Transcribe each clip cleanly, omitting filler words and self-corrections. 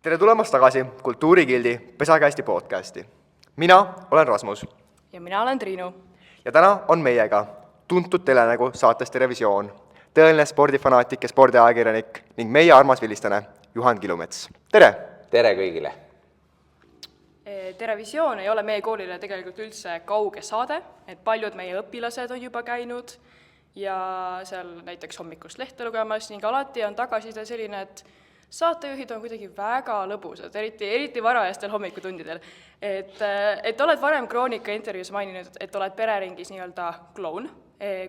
Tere tulemast tagasi Kultuurikildi pesakäesti podcasti. Mina olen Rasmus. Ja mina olen Triinu. Ja täna on meiega tuntud telenägu saatest Televisioon, tõeline spordifanaatik ja spordiajakirjanik ning meie armas vilistane Juhan Kilumets. Tere! Tere kõigile! Televisioon ei ole meie koolile tegelikult üldse kauge saade, et paljud meie õpilased on juba käinud ja seal näiteks hommikust lehte lugemas ning alati on tagasiside selline, et saatejuhid on kuidagi väga lõbusad, eriti varajastel hommikutundidel. Et oled varem Kroonika intervjuus maininud, et oled pereringis nii-öelda kloun,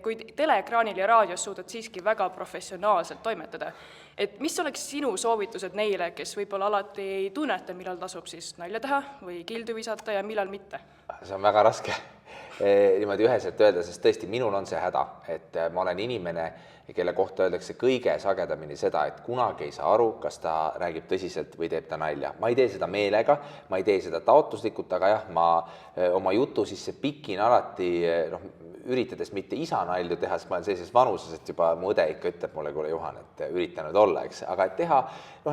kuid teleekraanil ja raadios suudad siiski väga professionaalselt toimetada. Et mis oleks sinu soovitused neile, kes võib-olla alati ei tunneta, millal tasub siis nalja teha või kildu visata ja millal mitte? See on väga raske niimoodi üheselt öelda, sest tõesti minul on see häda, et ma olen inimene, kelle kohta öeldakse kõige sagedamini seda, et kunagi ei saa aru, kas ta räägib tõsiselt või teeb ta nalja. Ma ei tee seda meelega, ma ei tee seda taotluslikult, aga jah, ma oma jutu sisse pikin alati, üritades mitte isa nalju teha, sest ma olen sellises vanuses, et juba mu õde ikka ütleb mulle, kuule Juhan, et üritanud olla, eks, aga et teha,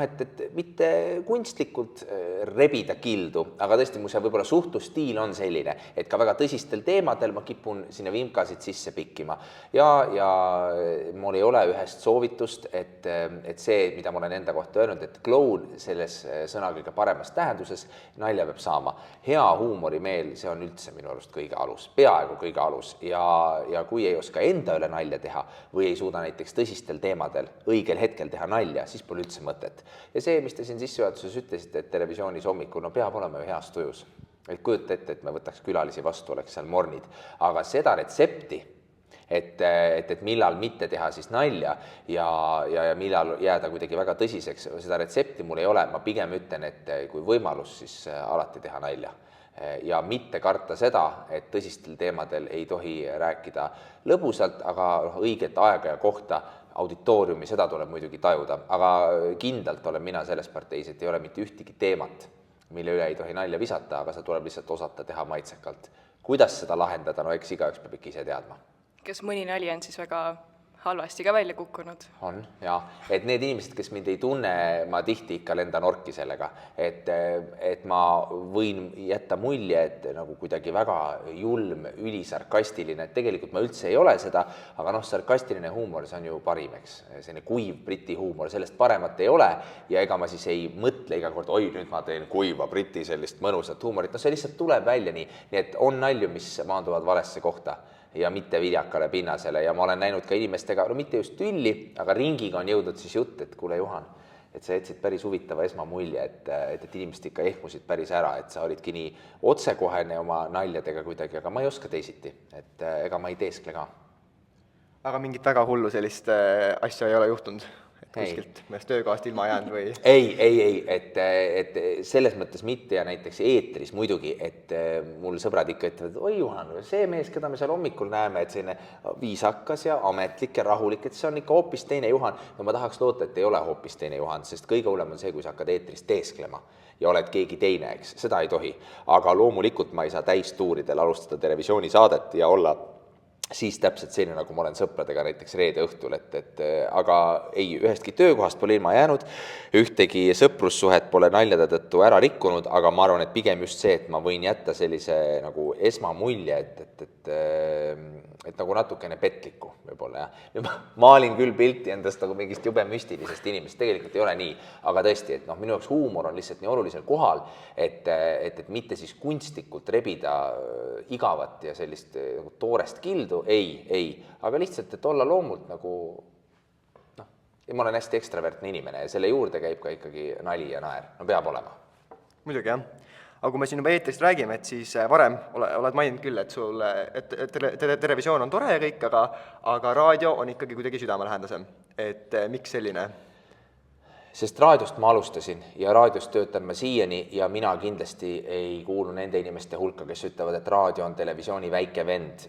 et mitte kunstlikult rebida kildu, aga tõesti mu see võib-olla suhtlusstiil on selline, et ka väga tõsistel teemadel ma kipun sinna vimkasid sisse pikkima ja mul ei ole ühest soovitust, et see, mida ma olen enda kohta öelnud, et kloun selles sõna kõige paremas tähenduses, nalja peab saama. Hea huumorimeel, see on üldse minu arust kõige alus, peaaegu kõige alus ja kui ei oska enda üle nalja teha või ei suuda näiteks tõsistel teemadel õigel hetkel teha nalja, siis pole üldse mõtet. Ja see, mis te siin sissejuhatuses ütlesite, et televisioonis hommikul, peab olema ju heas tujus. Et kujuta ette, et me võtaks külalisi vastu, oleks seal mornid, aga seda retsepti, et millal mitte teha siis nalja ja millal jääda kuidagi väga tõsiseks, seda retsepti mul ei ole, ma pigem ütlen, et kui võimalus, siis alati teha nalja. Ja mitte karta seda, et tõsistel teemadel ei tohi rääkida lõbusalt, aga õiget aega ja kohta auditooriumi, seda tuleb muidugi tajuda, aga kindlalt olen mina selles parteis, et ei ole mitte ühtegi teemat, mille üle ei tohi nalja visata, aga see tuleb lihtsalt osata teha maitsekalt. Kuidas seda lahendada, eks igaüks peab ikka ise teadma. Kas mõni nali on siis väga halvasti ka välja kukkunud? On, jaa. Et need inimesed, kes mind ei tunne, ma tihti ikka lendan orki sellega, et ma võin jätta mulje, et nagu kuidagi väga julm, ülisarkastiline, et tegelikult ma üldse ei ole seda, aga sarkastiline huumor, see on ju parim, eks. Selline kuiv briti huumor, sellest paremat ei ole ja ega ma siis ei mõtle iga kord, oi, nüüd ma teen kuiva briti sellist mõnusat huumorit, see lihtsalt tuleb välja nii et on nalju, mis maanduvad valesse kohta ja mitte viljakale pinnasele ja ma olen näinud ka inimestega, mitte just tülli, aga ringiga on jõudnud siis jutt, et kuule Juhan, et sa jätsid päris huvitava esmamulje, et inimesed ikka ehmusid päris ära, et sa olidki nii otsekohene oma naljadega kuidagi, aga ma ei oska teisiti, et ega ma ei teeskle ka. Aga mingit väga hullu sellist asja ei ole juhtunud? Kuskilt mõnest töökohast ilma jäänud või? Ei, et selles mõttes mitte ja näiteks eetris muidugi, et mul sõbrad ikka ütlevad, oi Juhan, see mees, keda me seal hommikul näeme, et selline viisakas ja ametlik ja rahulik, et see on ikka hoopis teine Juhan. No ma tahaks loota, et ei ole hoopis teine Juhan, sest kõige hullem on see, kui sa hakkad eetris teesklema ja oled keegi teine, eks, seda ei tohi. Aga loomulikult ma ei saa täistuuridel alustada televisioonisaadet ja olla siis täpselt selline, nagu ma olen sõpradega näiteks reede õhtul, aga ei, ühestki töökohast pole ilma jäänud, ühtegi sõprussuhet pole naljade tõttu ära rikkunud, aga ma arvan, et pigem just see, et ma võin jätta sellise nagu esmamulje, et nagu natukene petlikku võib-olla, jah. Ma olin küll pilti endast nagu mingist jube müstilisest inimest, tegelikult ei ole nii, aga tõesti, et minu jaoks huumor on lihtsalt nii olulisel kohal, et mitte siis kunstlikult rebida igavat ja sellist nagu toorest kildu, ei, aga lihtsalt, et olla loomult nagu, ja ma olen hästi ekstravertne inimene ja selle juurde käib ka ikkagi nali ja naer, peab olema. Muidugi, jah. Aga kui me siin juba eetrist räägime, et siis varem oled maininud küll, et sul televisioon on tore ja kõik, aga raadio on ikkagi kuidagi südamelähendasem. Et miks selline? Sest raadiost ma alustasin ja raadiost töötan ma siiani ja mina kindlasti ei kuulu nende inimeste hulka, kes ütlevad, et raadio on televisiooni väike vend.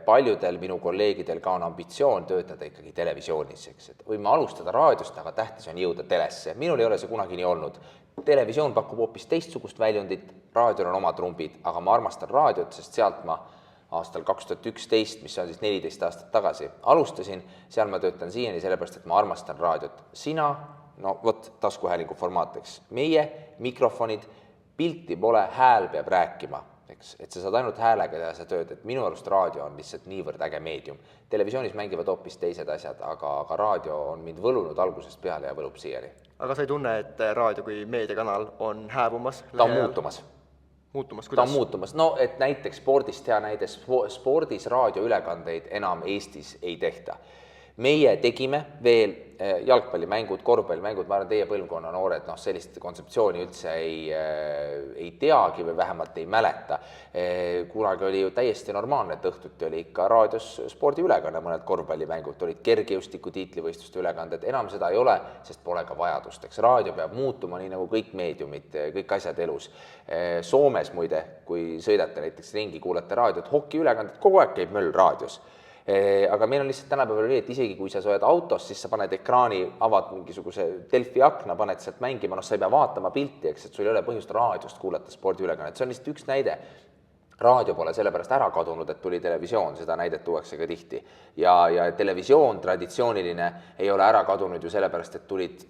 Paljudel minu kolleegidel ka on ambitsioon töötada ikkagi televisioonis. Et võime alustada raadiost, aga tähtis on jõuda telesse. Minul ei ole see kunagi nii olnud. Televisioon pakub hoopis teistsugust väljundit, raadiol on oma trumbid, aga ma armastan raadiot, sest sealt ma aastal 2011, mis on siis 14 aastat tagasi, alustasin, seal ma töötan siiani sellepärast, et ma armastan raadiot. Sina, no vot, taskuhäälingu formaat, eks. Meie mikrofonid, pilti pole, hääl peab rääkima, eks. Et sa saad ainult häälega teha seda tööd, et minu arust raadio on lihtsalt niivõrd äge meedium. Televisioonis mängivad hoopis teised asjad, aga raadio on mind võlunud algusest peale ja võlub siiani. aga sa ei tunne, et raadio kui meediakanal on hääbumas? Ta on muutumas. Muutumas, Ta kuidas? on muutumas. No, et näiteks spordist hea näide, spordis raadioülekandeid enam Eestis ei tehta. Meie tegime veel jalgpallimängud, korvpallimängud, ma arvan, teie põlvkonna noored, noh, sellist kontseptsiooni üldse ei teagi või vähemalt ei mäleta. Kunagi oli ju täiesti normaalne, et õhtuti oli ikka raadios spordiülekanne, mõned korvpallimängud, olid kergejõustiku tiitlivõistluste ülekanded, enam seda ei ole, sest pole ka vajadust, eks raadio peab muutuma nii nagu kõik meediumid, kõik asjad elus. Soomes muide, kui sõidate näiteks ringi, kuulete raadiot, hokiülekanded, kogu aeg käib möll raadios. Aga meil on lihtsalt tänapäeval nii, et isegi kui sa oled autos, siis sa paned ekraani, avad mingisuguse Delfi akna, paned sealt mängima, noh, sa ei pea vaatama pilti, eks, et sul ei ole põhjust raadiost kuulata spordiülekannet. See on lihtsalt üks näide. Raadio pole sellepärast ära kadunud, et tuli televisioon, seda näidet tuuakse ka tihti. Ja televisioon traditsiooniline ei ole ära kadunud ju sellepärast, et tulid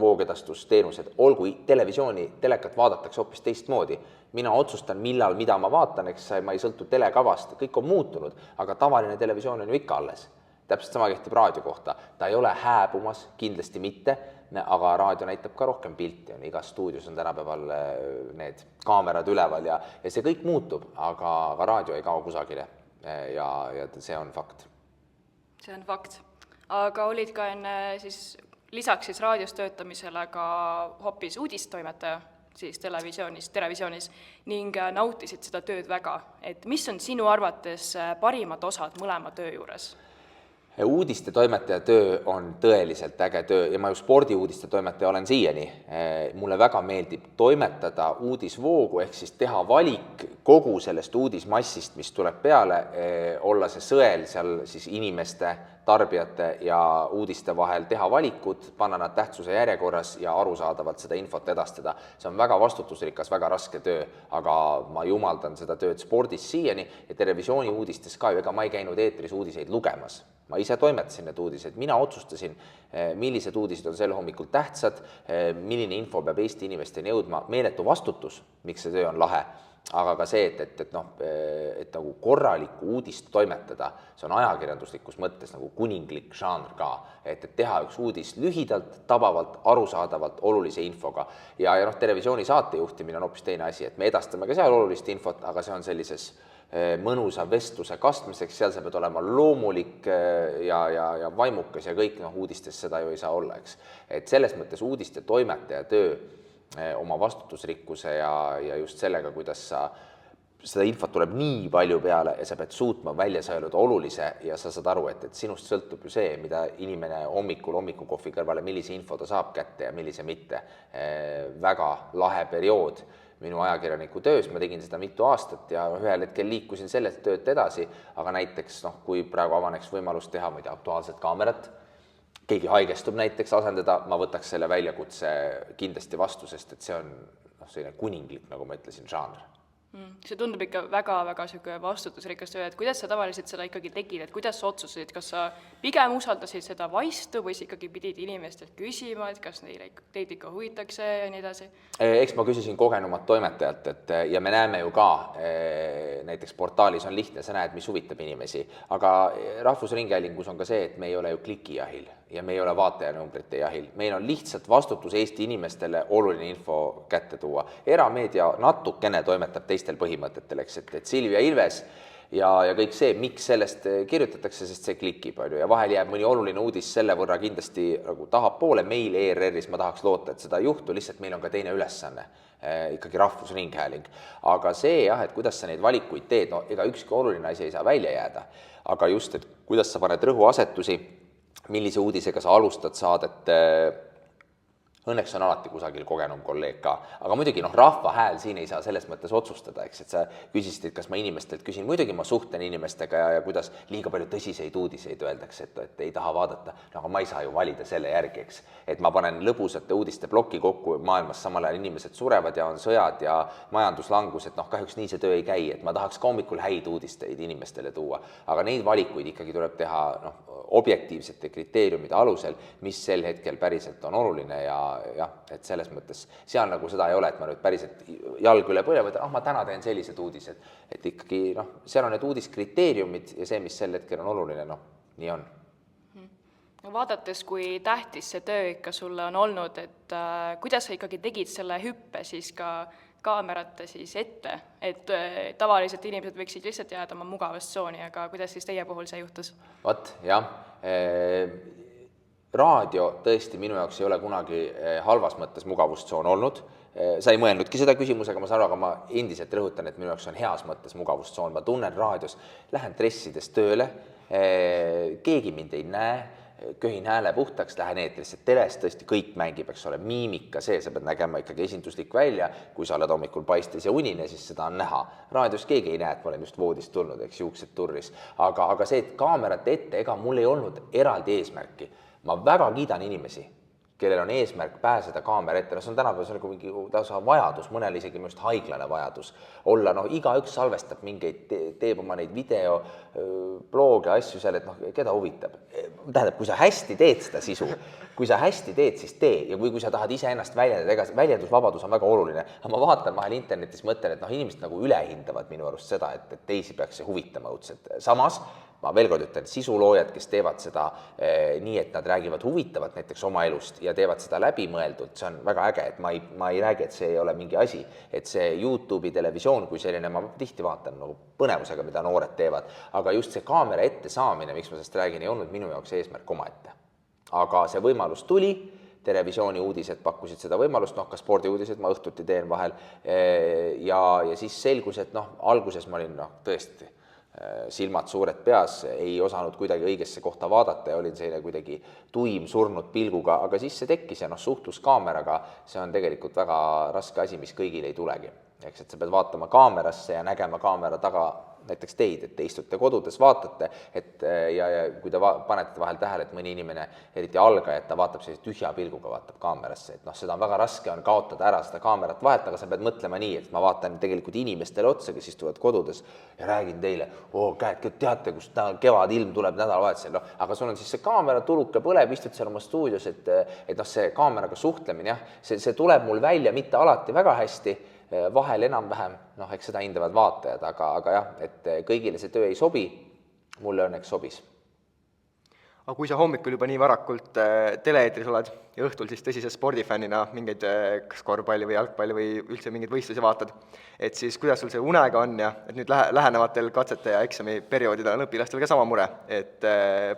voogedastusteenused. Olgu televisiooni, telekat vaadatakse hoopis teistmoodi. Mina otsustan, millal, mida ma vaatan, eks ma ei sõltu telekavast, kõik on muutunud, aga tavaline televisioon on ju ikka alles. Täpselt sama kehtib raadio kohta. Ta ei ole hääbumas, kindlasti mitte, aga raadio näitab ka rohkem pilti. Igas stuudios on tänapäeval need kaamerad üleval ja see kõik muutub, aga raadio ei kao kusagile ja see on fakt. See on fakt. Aga olid ka enne lisaks raadios töötamisele ka hoopis uudistoimetaja siis televisioonis ning nautisid seda tööd väga. Et mis on sinu arvates parimad osad mõlema töö juures? Uudiste toimetaja töö on tõeliselt äge töö ja ma ju spordiuudiste toimetaja olen siiani. Mulle väga meeldib toimetada uudisvoogu ehk siis teha valik kogu sellest uudismassist, mis tuleb peale, olla see sõel seal siis inimeste, tarbijate ja uudiste vahel, teha valikud, panna nad tähtsuse järjekorras ja arusaadavalt seda infot edastada. See on väga vastutusrikas, väga raske töö, aga ma jumaldan seda tööd spordis siiani ja televisiooni uudistes ka ju, ega ma ei käinud eetris uudiseid lugemas. Ma ise toimetasin need uudised, mina otsustasin, millised uudised on sel hommikul tähtsad, milline info peab Eesti inimesteni jõudma, meeletu vastutus, miks see töö on lahe, aga ka see, et nagu korralikku uudist toimetada, see on ajakirjanduslikus mõttes nagu kuninglik žanr ka, et teha üks uudis lühidalt, tabavalt, arusaadavalt, olulise infoga ja televisiooni saatejuhtimine on hoopis teine asi, et me edastame ka seal olulist infot, aga see on sellises mõnusa vestluse kastmiseks, seal sa pead olema loomulik ja vaimukas ja kõik uudistes seda ju ei saa olla, eks. Et selles mõttes uudiste toimetaja töö oma vastutusrikkuse ja just sellega, kuidas seda infot tuleb nii palju peale ja sa pead suutma välja sõeluda olulise ja sa saad aru, et sinust sõltub ju see, mida inimene hommikukohvi kõrvale, millise info ta saab kätte ja millise mitte. Väga lahe periood minu ajakirjaniku töös, ma tegin seda mitu aastat ja ühel hetkel liikusin sellest tööd edasi, aga näiteks, kui praegu avaneks võimalus teha aktuaalset kaamerat, keegi haigestub näiteks asendada, ma võtaks selle väljakutse kindlasti vastu, sest et see on selline kuninglik, nagu ma ütlesin, žanr. See tundub ikka väga-väga vastutusrikas töö, et kuidas sa tavaliselt seda ikkagi tegid, et kuidas sa otsustasid, kas sa pigem usaldasid seda vaistu või ikkagi pidid inimestelt küsima, et kas teid ikka huvitakse ja nii edasi? Eks ma küsisin kogenumat toimetajalt, ja me näeme ju ka, näiteks portaalis on lihtne, sa näed, mis huvitab inimesi, aga Rahvusringhäälingus on ka see, et me ei ole ju klikijahil ja me ei ole vaatajanumbrite jahil. Meil on lihtsalt vastutus Eesti inimestele oluline info kätte tuua. Erameedia natukene toimetab teistel põhimõtetel, eks, et Silvia Ilves ja kõik see, miks sellest kirjutatakse, sest see klikib palju ja vahel jääb mõni oluline uudis selle võrra kindlasti nagu tahapoole. Meil ERR-is ma tahaks loota, et seda ei juhtu, lihtsalt meil on ka teine ülesanne, ikkagi Rahvusringhääling. Aga see jah, et kuidas sa neid valikuid teed, ega ükski oluline asi ei saa välja jääda, aga just, et kuidas sa paned rõhuasetusi, millise uudisega sa alustad saadet, Õnneks on alati kusagil kogenum kolleeg ka, aga muidugi rahva hääl siin ei saa selles mõttes otsustada, eks, et sa küsisid, et kas ma inimestelt küsin, muidugi ma suhtlen inimestega ja kuidas liiga palju tõsiseid uudiseid öeldakse, et ei taha vaadata, aga ma ei saa ju valida selle järgi, eks, et ma panen lõbusate uudiste ploki kokku, maailmas samal ajal inimesed surevad ja on sõjad ja majanduslangus, et kahjuks nii see töö ei käi, et ma tahaks ka hommikul häid uudisteid inimestele tuua, aga neid valikuid ikkagi tuleb teha objektiivsete kriteeriumide alusel, mis sel hetkel päriselt on oluline ja jah, et selles mõttes seal seda ei ole, et ma nüüd päriselt jalg üle põle võtan, ma täna teen sellised uudised, et ikkagi seal on need uudiskriteeriumid ja see, mis sel hetkel on oluline, nii on. Vaadates, kui tähtis see töö ikka sulle on olnud, et kuidas sa ikkagi tegid selle hüppe siis ka kaamerate siis ette, et tavaliselt inimesed võiksid lihtsalt jääda oma mugavustsooni, aga kuidas siis teie puhul see juhtus? Vot, jah. Raadio tõesti minu jaoks ei ole kunagi halvas mõttes mugavustsoon olnud. Sa ei mõelnudki seda küsimusega, ma saan aru, aga ma endiselt rõhutan, et minu jaoks on heas mõttes mugavustsoon. Ma tunnen raadios, lähen dressides tööle, keegi mind ei näe, köhin hääle puhtaks, lähen eetrisse, teles tõesti kõik mängib, eks ole, miimika see, sa pead nägema ikkagi esinduslik välja, kui sa oled hommikul paistes ja unine, siis seda on näha. Raadios keegi ei näe, et ma olen just voodist tulnud, eks juuksed turris, aga see, et kaamerate ette, ega mul ei olnud eraldi eesmärki. Ma väga kiidan inimesi, kellel on eesmärk pääseda kaamera ette, see on tänapäeval mingi vajadus, mõnel isegi just haiglane vajadus olla, igaüks salvestab mingeid, teeb oma neid video, blooge, asju seal, et keda huvitab. Tähendab, kui sa hästi teed seda sisu, kui sa hästi teed, siis tee, ja kui sa tahad ise ennast väljendada, väljendusvabadus on väga oluline, aga ma vaatan vahel internetis, mõtlen, et inimesed ülehindavad minu arust seda, et teisi peaks see huvitama õudselt. Samas, ma veel kord ütlen, sisuloojad, kes teevad seda nii, et nad räägivad huvitavat näiteks oma elust ja teevad seda läbimõeldult, see on väga äge, et ma ei räägi, et see ei ole mingi asi, et see YouTube'i televisioon kui selline, ma tihti vaatan põnevusega, mida noored teevad, aga just see kaamera ette saamine, miks ma sellest räägin, ei olnud minu jaoks eesmärk omaette. Aga see võimalus tuli, televisiooni uudised pakkusid seda võimalust, ka spordiuudised ma õhtuti teen vahel ja siis selgus, et alguses ma olin tõesti silmad suured peas, ei osanud kuidagi õigesse kohta vaadata ja olin selline kuidagi tuim surnud pilguga, aga siis see tekkis ja suhtlus kaameraga, see on tegelikult väga raske asi, mis kõigil ei tulegi. Eks, et sa pead vaatama kaamerasse ja nägema kaamera taga näiteks teid, et te istute kodudes, vaatate, ja kui te panete vahel tähele, et mõni inimene, eriti algaja, et ta vaatab sellise tühja pilguga, vaatab kaamerasse, et seda on väga raske on kaotada ära seda kaamerat vahet, aga sa pead mõtlema nii, et ma vaatan tegelikult inimestele otsa, kes istuvad kodudes ja räägin teile, käed, teate, kus kevadilm tuleb nädalavahetusel, aga sul on siis see kaamera, tuluke põleb, istud seal oma stuudios, et see kaameraga suhtlemine, jah, see tuleb mul välja mitte alati väga hästi, vahel enam-vähem, eks seda hindavad vaatajad, aga jah, et kõigile see töö ei sobi, mulle õnneks sobis. Aga kui sa hommikul juba nii varakult teleeetris oled ja õhtul siis tõsise spordifännina mingeid kas korvpalli või jalgpalli või üldse mingeid võistlusi vaatad, et siis kuidas sul see unega on ja et nüüd lähenevatel katsete ja eksami perioodidel on õpilastel ka sama mure, et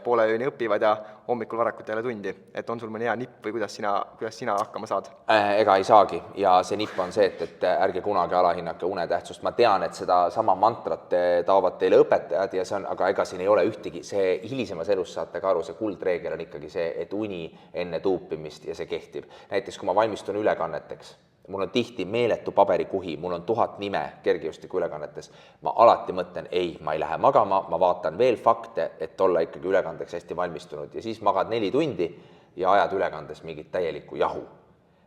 poole ööni õpivad ja hommikul varakult jälle tundi, et on sul mõni hea nipp või kuidas sina hakkama saad? Ega ei saagi ja see nipp on see, et ärge kunagi alahinnake une tähtsust. Ma tean, et seda sama mantrat taovad teile õpetajad ja see on, aga ega siin ei ole ühtegi, see hilisemas elus saate ka aru, see kuldreegel on ikkagi see, et uni enne tuupimist ja see kehtib. Näiteks kui ma valmistun ülekanneteks, mul on tihti meeletu paberikuhi, mul on 1000 nime kergejõustiku ülekannetes, ma alati mõtlen, ei, ma ei lähe magama, ma vaatan veel fakte, et olla ikkagi ülekandeks hästi valmistunud ja siis magad 4 tundi ja ajad ülekandes mingit täielikku jahu.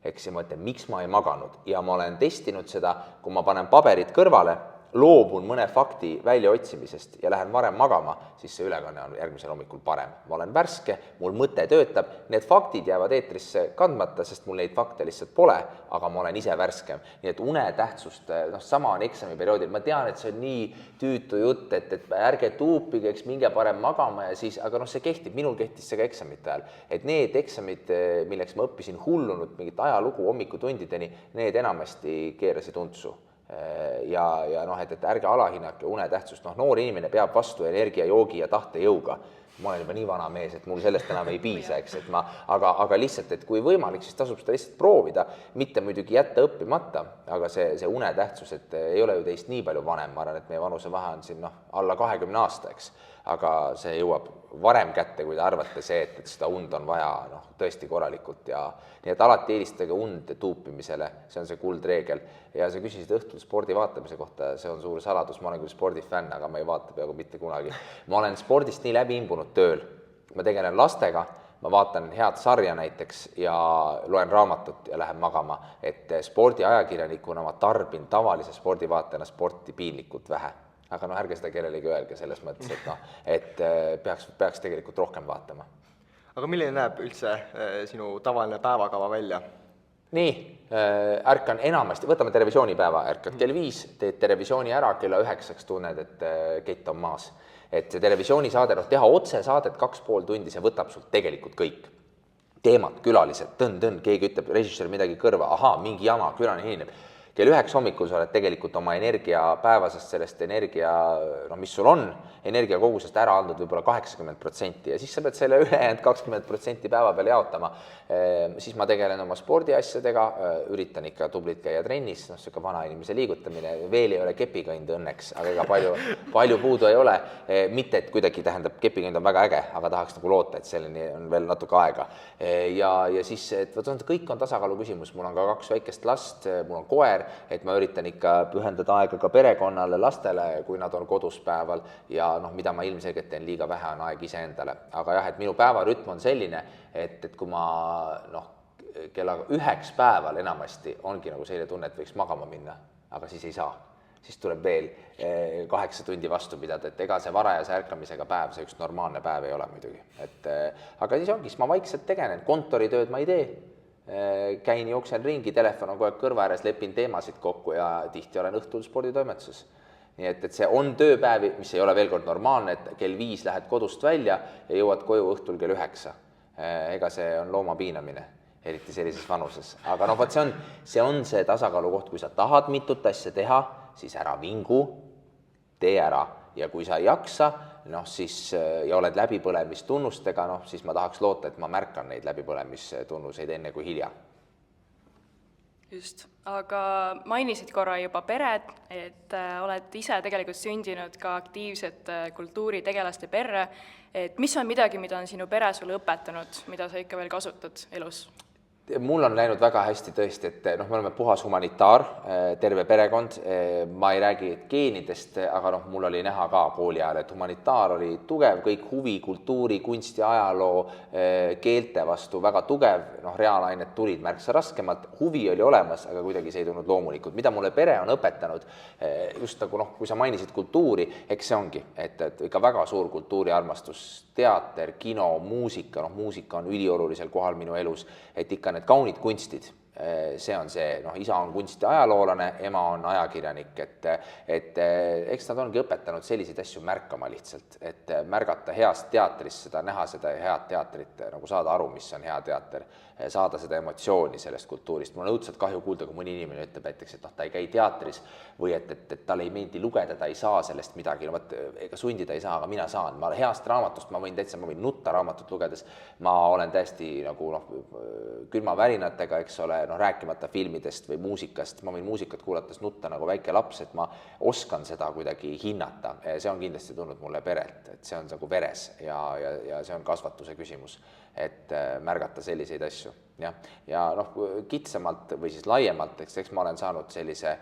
Eks ja mõtlen, miks ma ei maganud ja ma olen testinud seda, kui ma panen paberid kõrvale, loobun mõne fakti väljaotsimisest ja lähen varem magama, siis see ülekanne on järgmisel hommikul parem. Ma olen värske, mul mõte töötab, need faktid jäävad eetrisse kandmata, sest mul neid fakte lihtsalt pole, aga ma olen ise värskem. Nii et une tähtsust, sama on eksamiperioodil. Ma tean, et see on nii tüütu jutt, et ärge tuupige, eks minge parem magama ja siis, aga see kehtib, minul kehtis see ka eksamite ajal. Et need eksamid, milleks ma õppisin hullunud mingit ajalugu hommikutundideni, need enamasti keerasid untsu. Ja et ärge alahinnake une tähtsust, noor inimene peab vastu energia, joogi ja tahte jõuga. Ma olen juba nii vana mees, et mul sellest enam ei piisa, eks, et aga lihtsalt, et kui võimalik, siis tasub seda lihtsalt proovida, mitte muidugi jätta õppimata, aga see une tähtsus, et ei ole ju teist nii palju vanem, ma arvan, et meie vanuse vahe on siin alla 20 aasta, eks, aga see jõuab varem kätte, kui te arvate et seda und on vaja tõesti korralikult ja nii et alati eelistage und tuupimisele, see on see kuldreegel. Ja sa küsisid õhtul spordi vaatamise kohta, see on suur saladus, ma olen küll spordifänn, aga ma ei vaata peaaegu mitte kunagi. Ma olen spordist nii läbi imbunud tööl, ma tegelen lastega, ma vaatan head sarja näiteks ja loen raamatut ja lähen magama, et spordiajakirjanikuna ma tarbin tavalise spordivaatajana sporti piinlikult vähe. Aga ärge seda kellelegi öelge selles mõttes, et peaks tegelikult rohkem vaatama. Aga milline näeb üldse sinu tavaline päevakava välja? Nii, ärkan enamasti, võtame televisioonipäeva, ärkad kell 5, teed televisiooni ära, kella 9 tunned, et kett on maas. Et see televisioonisaade, teha otsesaadet 2,5 tundi, see võtab sult tegelikult kõik. Teemad, külalised, tõn, keegi ütleb režissöör midagi kõrva, mingi jama, külaline hilineb. Kell 9 hommikul sa oled tegelikult oma energia päevasest sellest energia, mis sul on, energiakogusest ära andnud võib-olla 80% ja siis sa pead selle ülejäänud 20% päeva peale jaotama. Siis ma tegelen oma spordiasjadega, üritan ikka tublilt käia trennis, siuke vana inimese liigutamine, veel ei ole kepikõnd õnneks, aga ega palju puudu ei ole. Mitte, et kuidagi tähendab, kepikõnd on väga äge, aga tahaks nagu loota, et selleni on veel natuke aega. Ja siis, et kõik on tasakaalu küsimus, mul on ka 2 väikest last, mul on koer, et ma üritan ikka pühendada aega ka perekonnale, lastele, kui nad on kodus päeval ja mida ma ilmselgelt teen liiga vähe, on aeg iseendale. Aga jah, et minu päevarütm on selline, et kui ma kella 9 päeval enamasti ongi nagu selline tunne, et võiks magama minna, aga siis ei saa. Siis tuleb veel 8 tundi vastu pidada, et ega see varajase ärkamisega päev, see üks normaalne päev ei ole muidugi. Aga siis ongi, ma vaikselt tegenen, kontoritööd ma ei tee. Käin, jooksen ringi, telefon on kogu aeg kõrva ääres, lepin teemasid kokku ja tihti olen õhtul sporditoimetuses. Nii et see on tööpäevi, mis ei ole veel kord normaalne, et kell 5 lähed kodust välja ja jõuad koju õhtul kell 9. Ega see on looma piinamine, eriti sellises vanuses. Aga see on see tasakaalu koht, kui sa tahad mitut asja teha, siis ära vingu, tee ära. Ja kui sa ei jaksa, siis, ja oled läbipõlemistunnustega, siis ma tahaks loota, et ma märkan neid läbipõlemistunnuseid enne kui hilja. Just, aga mainisid korra juba pered, et oled ise tegelikult sündinud ka aktiivsed kultuuritegelaste perre, et mis on midagi, mida on sinu pere sulle õpetanud, mida sa ikka veel kasutad elus? Mul on läinud väga hästi tõesti, et me oleme puhas humanitaar, terve perekond, ma ei räägi geenidest, aga mul oli näha ka kooli ajal, et humanitaar oli tugev, kõik huvi, kultuuri, kunsti, ajaloo, keelte vastu väga tugev, reaalainet tulid märksa raskemalt, huvi oli olemas, aga kuidagi see ei tulnud loomulikult. Mida mulle pere on õpetanud, just nagu kui sa mainisid kultuuri, eks see ongi, et ikka väga suur kultuuriarmastus, teater, kino, muusika, muusika on üliolulisel kohal minu elus, et ikka need kaunid kunstid, see on see, isa on kunsti ajaloolane, ema on ajakirjanik, et eks nad ongi õpetanud selliseid asju märkama lihtsalt, et märgata heast teatrist seda, näha seda head teatrit, nagu saada aru, mis on hea teater, saada seda emotsiooni sellest kultuurist. Mul on õudselt kahju kuulda, kui mõni inimene ütleb näiteks, et ta ei käi teatris või et tal ei meeldi lugeda, ta ei saa sellest midagi, ega sundida ei saa, aga mina saan. Ma heast raamatust, ma võin nutta raamatut lugedes, ma olen täiesti nagu külma värinatega, eks ole, rääkimata filmidest või muusikast, ma võin muusikat kuulates nutta nagu väike laps, et ma oskan seda kuidagi hinnata. See on kindlasti tulnud mulle perelt, et see on nagu veres ja see on kasvatuse küsimus, et märgata selliseid asju. Ja kitsamalt või siis laiemalt, eks ma olen saanud sellise,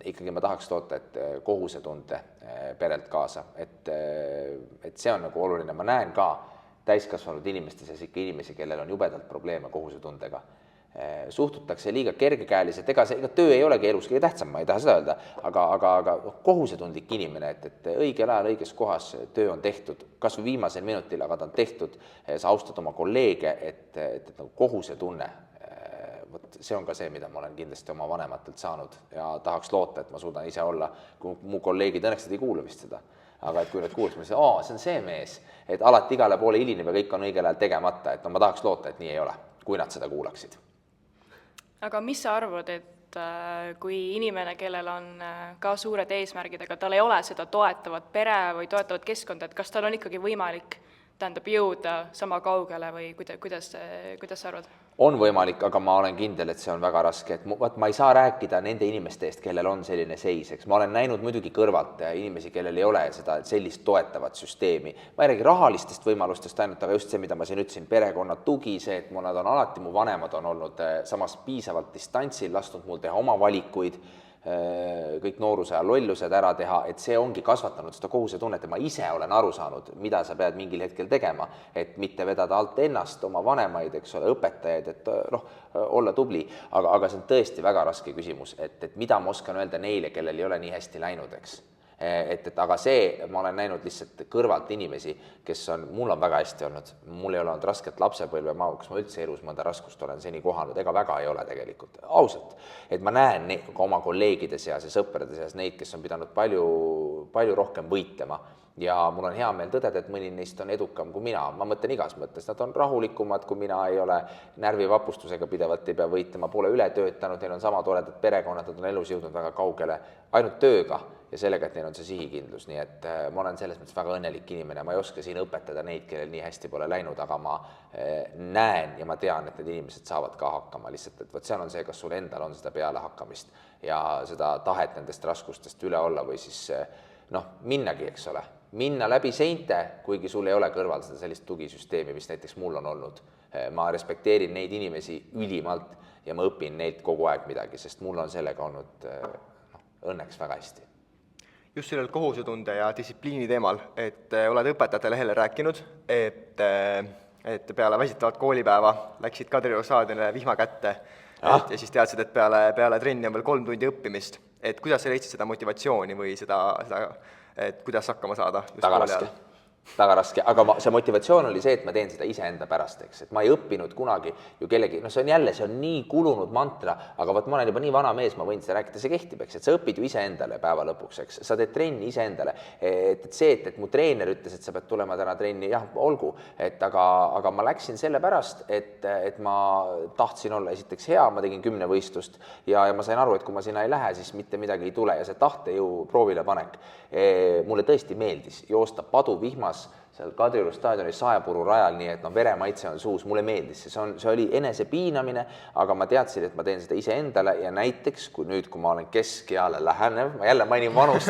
ikkagi ma tahaks toota, et kohusetunde perelt kaasa, et see on nagu oluline. Ma näen ka täiskasvanud inimeste sees ikka inimesi, kellel on jubedalt probleeme kohusetundega. Suhtutakse liiga kergekäeliselt, ega töö ei olegi elus kõige tähtsam, ma ei taha seda öelda, aga kohusetundlik inimene, et õigel ajal õiges kohas töö on tehtud, kas või viimasel minutil, aga ta on tehtud, sa austad oma kolleege, et kohusetunne, see on ka see, mida ma olen kindlasti oma vanematelt saanud ja tahaks loota, et ma suudan ise olla, kui mu kolleegid õnneks ei kuule vist seda, aga et kui nad kuuleks, see on see mees, et alati igale poole hilineb ja kõik on õigel ajal tegemata, et ma tahaks loota, et nii ei ole, kui nad seda kuulaksid. Aga mis sa arvad, et kui inimene, kellel on ka suured eesmärgid, aga tal ei ole seda toetavat pere või toetavat keskkonda, et kas tal on ikkagi võimalik tähendab jõuda sama kaugele või kuidas sa arvad? On võimalik, aga ma olen kindel, et see on väga raske, et ma ei saa rääkida nende inimeste eest, kellel on selline seis, eks ma olen näinud muidugi kõrvalt inimesi, kellel ei ole seda sellist toetavat süsteemi. Ma ei räägi rahalistest võimalustest ainult, aga just see, mida ma siin ütlesin, perekonna tugi, see, et nad on alati, mu vanemad on olnud samas piisavalt distantsil, lasknud mul teha oma valikuid, kõik nooruse ja lollused ära teha, et see ongi kasvatanud seda kohusetunnet ja ma ise olen aru saanud, mida sa pead mingil hetkel tegema, et mitte vedada alt ennast, oma vanemaid, eks ole, õpetajaid, et olla tubli, aga see on tõesti väga raske küsimus, et mida ma oskan öelda neile, kellel ei ole nii hästi läinud, eks. Aga see, ma olen näinud lihtsalt kõrvalt inimesi, mul on väga hästi olnud, mul ei ole olnud rasket lapsepõlve, kas ma üldse elus mõnda raskust olen seni kohanud, ega väga ei ole tegelikult, ausalt. Et ma näen ka oma kolleegide seas ja sõprade seas neid, kes on pidanud palju rohkem võitlema ja mul on hea meel tõdeda, et mõni neist on edukam kui mina, ma mõtlen igas mõttes, nad on rahulikumad, kui mina ei ole närvivapustusega pidevalt ei pea võitlema, pole üle töötanud, neil on sama toredad perekonnad, nad on elus jõudnud väga kaugele, ainult tööga ja sellega, et neil on see sihikindlus, nii et ma olen selles mõttes väga õnnelik inimene, ma ei oska siin õpetada neid, kellel nii hästi pole läinud, aga ma näen ja ma tean, et need inimesed saavad ka hakkama lihtsalt, et seal on see, kas sul endal on seda pealehakkamist ja seda tahet nendest raskustest üle olla või siis minnagi, eks ole, minna läbi seinte, kuigi sul ei ole kõrval seda sellist tugisüsteemi, mis näiteks mul on olnud. Ma respekteerin neid inimesi ülimalt ja ma õpin neilt kogu aeg midagi, sest mul on sellega olnud õnneks väga hästi. Just sellel kohusetunde ja distsipliini teemal, et oled õpetajate lehele rääkinud, et peale väsitavat koolipäeva läksid Kadrioru staadionile vihma kätte ja siis teadsid, et peale trenni on veel 3 tundi õppimist. Et kuidas sa leidsid seda motivatsiooni või seda, et kuidas hakkama saada? Väga raske, aga see motivatsioon oli see, et ma teen seda iseenda pärast, eks, et ma ei õppinud kunagi ju kellegi, see on nii kulunud mantra, aga ma olen juba nii vana mees, ma võin seda rääkida, see kehtib, eks, et sa õpid ju iseendale päeva lõpuks, eks, sa teed trenni iseendale, et see, et mu treener ütles, et sa pead tulema täna trenni, jah, olgu, aga ma läksin selle pärast, et ma tahtsin olla esiteks hea, ma tegin 10 võistlust ja ma sain aru, et kui ma sinna ei lähe, siis mitte midagi ei tule ja see tahtejõu proovile panek. Mulle tõesti meeldis joosta paduvihmas seal Kadrioru staadioni saepuru rajal, nii et veremaitse on suus, mulle meeldis, see oli enese piinamine, aga ma teadsin, et ma teen seda iseendale ja näiteks, kui ma olen keskeale lähenev, ma jälle mainin vanust,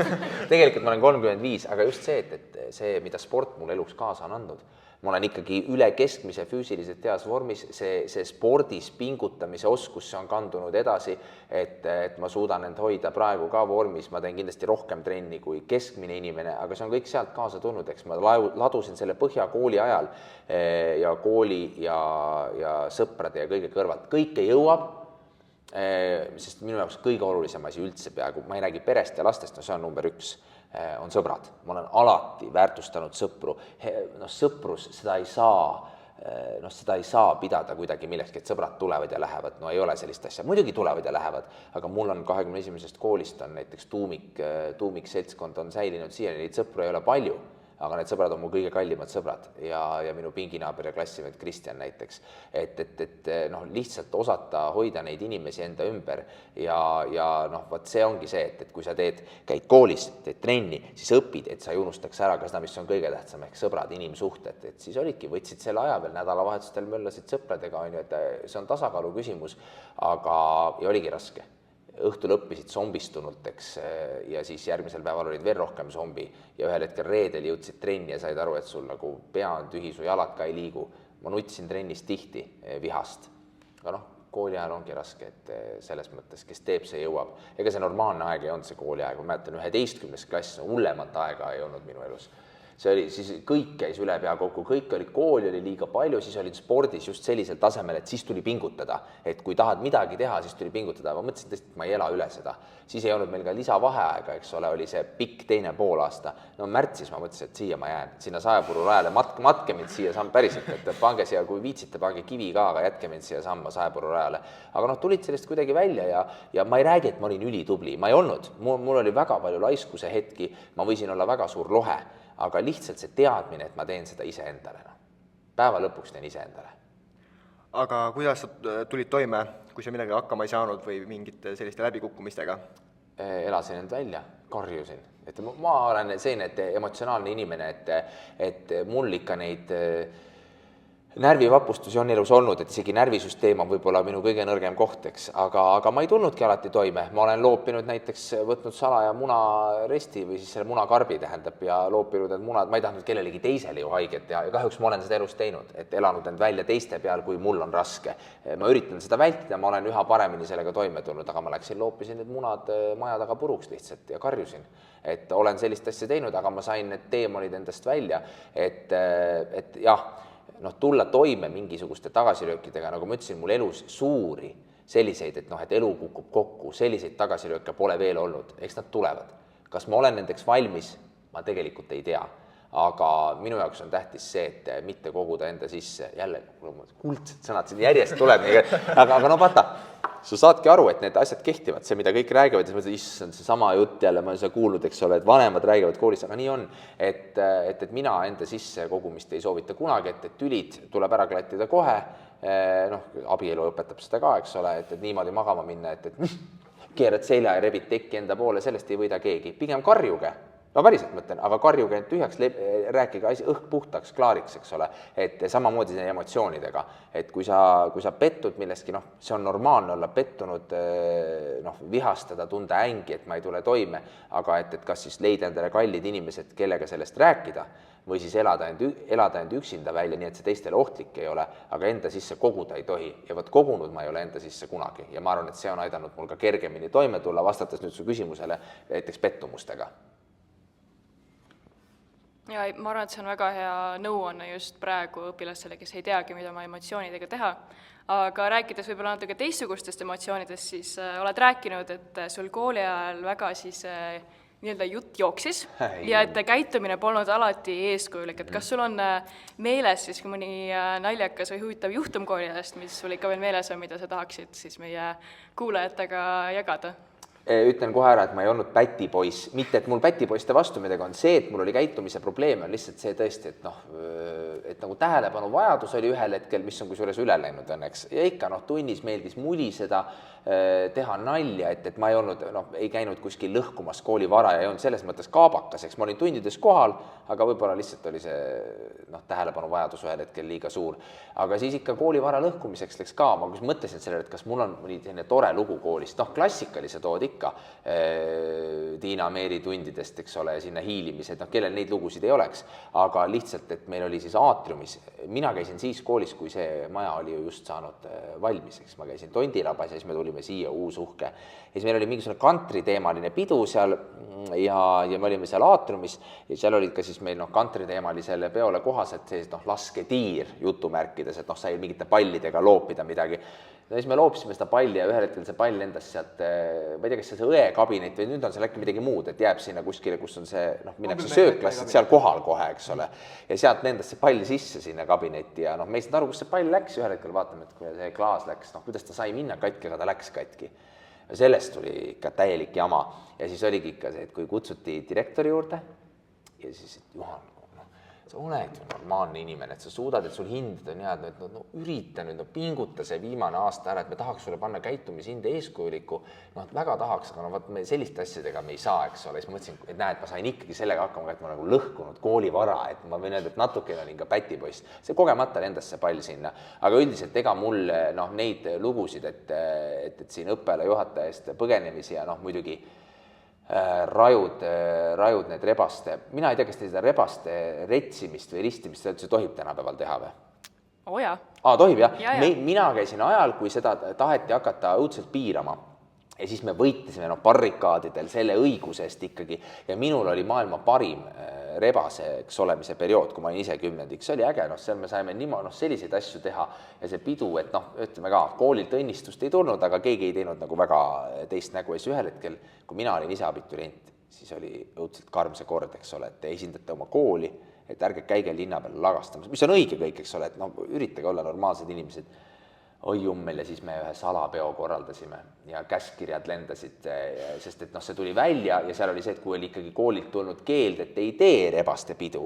tegelikult ma olen 35, aga just see, et see, mida sport mul eluks kaasa on andnud, ma olen ikkagi üle keskmise füüsiliselt heas vormis, see spordis pingutamise oskus, see on kandunud edasi, et ma suudan end hoida praegu ka vormis, ma teen kindlasti rohkem trenni kui keskmine inimene, aga see on kõik sealt kaasa tulnud, eks ma ladusin selle Põhjakooli ajal ja kooli ja sõprade ja kõige kõrvalt, kõike jõuab, sest minu jaoks kõige olulisem asi üldse peaaegu, ma ei räägi perest ja lastest, see on number 1, on sõbrad. Ma olen alati väärtustanud sõpru. Sõprus, seda ei saa pidada kuidagi millekski, et sõbrad tulevad ja lähevad. Ei ole sellist asja. Muidugi tulevad ja lähevad, aga mul on 21. koolist on näiteks tuumik seltskond on säilinud siia, neid sõpru ei ole palju, aga need sõbrad on mu kõige kallimad sõbrad ja minu pinginaaber ja klassimehed Kristjan näiteks. Et lihtsalt osata hoida neid inimesi enda ümber ja vaat see ongi see, et kui sa käid koolis, teed trenni, siis õpid, et sa ei unustaks ära ka seda, mis on kõige tähtsam, ehk sõbrad, inimsuhted, et siis olidki, võtsid selle aja veel nädalavahetustel möllasid sõpradega, et see on tasakaalu küsimus, aga oligi raske. Õhtul õppisid zombistunult, eks, ja siis järgmisel päeval olid veel rohkem zombi ja ühel hetkel reedel jõudsid trenni ja said aru, et sul nagu pea on tühi, su jalad ka ei liigu. Ma nutsin trennis tihti vihast. Aga kooli ajal ongi raske, et selles mõttes, kes teeb, see jõuab. Ega see normaalne aeg ei olnud see kooli aeg, ma mäletan 11. klass, hullemat aega ei olnud minu elus. See oli, siis kõik käis üle pea kokku, kooli oli liiga palju, siis olid spordis just sellisel tasemel, et siis tuli pingutada, et kui tahad midagi teha, siis tuli pingutada, ma mõtlesin tõesti, et ma ei ela üle seda. Siis ei olnud meil ka lisavaheaega, eks ole, oli see pikk teine poolaasta. Märtsis ma mõtlesin, et siia ma jään, sinna saepuru rajale, matke mind siia samm päriselt, et pange siia, kui viitsite, pange kivi ka, aga jätke mind siia samma saepuru rajale. Aga tulid sellest kuidagi välja ja ma ei räägi, et ma olin ülitubli, ma ei olnud, mul oli väga palju laiskuse hetki, ma võisin olla väga suur lohe, aga lihtsalt see teadmine, et ma teen seda iseendale. Päeva lõpuks teen iseendale. Aga kuidas sa tulid toime, kui sa midagi hakkama ei saanud või mingite selliste läbikukkumistega? Elasin end välja, karjusin. et ma olen selline, et emotsionaalne inimene, et mul ikka neid närvivapustusi on elus olnud, et isegi närvisüsteem on võib-olla minu kõige nõrgem koht, eks, aga ma ei tulnudki alati toime. Ma olen loopinud näiteks, võtnud salaja munaresti või siis selle munakarbi tähendab ja loopinud need munad, ma ei tahtnud kellelegi teisele ju haiget teha ja kahjuks ma olen seda elus teinud, et elanud end välja teiste peal, kui mul on raske. Ma üritan seda vältida, ma olen üha paremini sellega toime tulnud, aga ma läksin, loopisin need munad maja taga puruks lihtsalt ja karjusin. Et olen sellist asja teinud, aga ma sain need teemonid endast välja, et jah, tulla toime mingisuguste tagasilöökidega, nagu ma ütlesin, mul elus suuri selliseid, et elu kukub kokku, selliseid tagasilööke pole veel olnud, eks nad tulevad. Kas ma olen nendeks valmis? Ma tegelikult ei tea. Aga minu jaoks on tähtis see, et mitte koguda enda sisse, jälle kuldsed sõnad siin järjest tuleb, aga no vaata, sa saadki aru, et need asjad kehtivad, see, mida kõik räägivad, ja issand, see sama jutt jälle, ma olen seda kuulnud, eks ole, et vanemad räägivad koolis, aga nii on, et mina enda sisse kogumist ei soovita kunagi, et tülid tuleb ära klattida kohe, abielu õpetab seda ka, eks ole, et niimoodi magama minna, et keerad selja ja rebid tekki enda poole, sellest ei võida keegi, pigem karjuge. No päriselt mõtlen, aga karjuge end tühjaks, rääkige asi õhk puhtaks, klaariks, eks ole, et samamoodi emotsioonidega, et kui sa pettud milleski, see on normaalne olla pettunud, vihastada, tunda ängi, et ma ei tule toime, aga et kas siis leida endale kallid inimesed, kellega sellest rääkida, või siis elada end üksinda välja, nii et see teistele ohtlik ei ole, aga enda sisse koguda ei tohi. Ja võt kogunud ma ei ole enda sisse kunagi ja ma arvan, et see on aidanud mul ka kergemini toime tulla, vastates nüüd su küsimusele näiteks pettumustega. Ja ma arvan, et see on väga hea nõuanne just praegu õpilastele, kes ei teagi, mida oma emotsioonidega teha. Aga rääkides võib-olla natuke teistsugustest emotsioonidest, siis oled rääkinud, et sul kooli ajal väga siis nii-öelda jutt jooksis ja et käitumine polnud alati eeskujulik. Et kas sul on meeles siis mõni naljakas või huvitav juhtum kooli ajast, mis sul ikka veel meeles on, mida sa tahaksid siis meie kuulajatega jagada? Ütlen kohe ära, et ma ei olnud pätipoiss, mitte et mul pätipoiste vastu midagi on, see, et mul oli käitumise probleeme, on lihtsalt see tõesti, et nagu tähelepanu vajadus oli ühel hetkel, mis on kusjuures üle läinud õnneks, ja ikka tunnis meeldis muliseda, teha nalja, et ma ei olnud, ei käinud kuskil lõhkumas kooli vara ja ei olnud selles mõttes kaabakas, eks ma olin tundides kohal, aga võib-olla lihtsalt oli see tähelepanu vajadus ühel hetkel liiga suur. Aga siis ikka kooli vara lõhkumiseks läks ka, ma mõtlesin sellele, et kas mul on mõni tore lugu koolist, klassikalise tood ikka, Tiina Meeri tundidest, eks ole, sinna hiilimised, kellel neid lugusid ei oleks, aga lihtsalt, et meil oli siis aatriumis, mina käisin siis koolis, kui see maja oli ju just saanud valmis, eks ma käisin Tondirabas ja siis me tulime siia uus uhke. Ja siis meil oli mingisugune kantriteemaline pidu seal ja me olime seal aatriumis ja seal olid ka siis meil kantriteemalisele peole kohaselt sellised lasketiir jutumärkides, et sai mingite pallidega loopida midagi. Ja siis me loopisime seda palli ja ühel hetkel see pall endas sealt, ma ei tea, kas see õekabinet või nüüd on seal äkki midagi muud, et jääb sinna kuskile, kus on see, minnakse sööklasse, seal kohal kohe, eks ole. Ja sealt lendas see pall sisse sinna kabinetti ja me ei saanud aru, kus see pall läks, ühel hetkel vaatame, et kui see klaas läks, kuidas ta sai minna katki, aga ta läks katki. Ja sellest tuli ikka täielik jama ja siis oligi ikka see, et kui kutsuti direktori juurde ja siis, et Juhan, sa oled ju normaalne inimene, et sa suudad, et sul hinded on head, ürita nüüd, pinguta see viimane aasta ära, et me tahaks sulle panna käitumishinde eeskujulikku, väga tahaks, aga me selliste asjadega me ei saa, eks ole, siis ma mõtlesin, et näed, ma sain ikkagi sellega hakkama, et ma nagu lõhkunud koolivara, et ma võin öelda, et natukene olin ka pätipoiss, see kogemata lendas see pall sinna, aga üldiselt ega mul neid lugusid, et siin õppele juhataja eest põgenemisi ja muidugi rajud need rebaste. Mina ei tea, kas te seda rebaste retsimist või ristimist üldse tohib tänapäeval teha või? Jaa. Tohib, jah. Mina käisin ajal, kui seda taheti hakata õudselt piirama. Ja siis me võitlesime barrikaadidel selle õiguse eest ikkagi ja minul oli maailma parim rebaseks olemise periood, kui ma olin ise 10. See oli äge, seal me saime selliseid asju teha ja see pidu, et ütleme ka, koolilt õnnistust ei tulnud, aga keegi ei teinud nagu väga teist nägu ja siis ühel hetkel, kui mina olin ise abiturient, siis oli õudselt karm see kord, eks ole, et te esindate oma kooli, et ärge käige linna peale lagastamas, mis on õige kõik, eks ole, et üritage olla normaalsed inimesed. Oi jummel ja siis me ühe salapeo korraldasime ja käskirjad lendasid, sest et see tuli välja ja seal oli see, et kui oli ikkagi koolilt tulnud keeld, et ei tee rebaste pidu.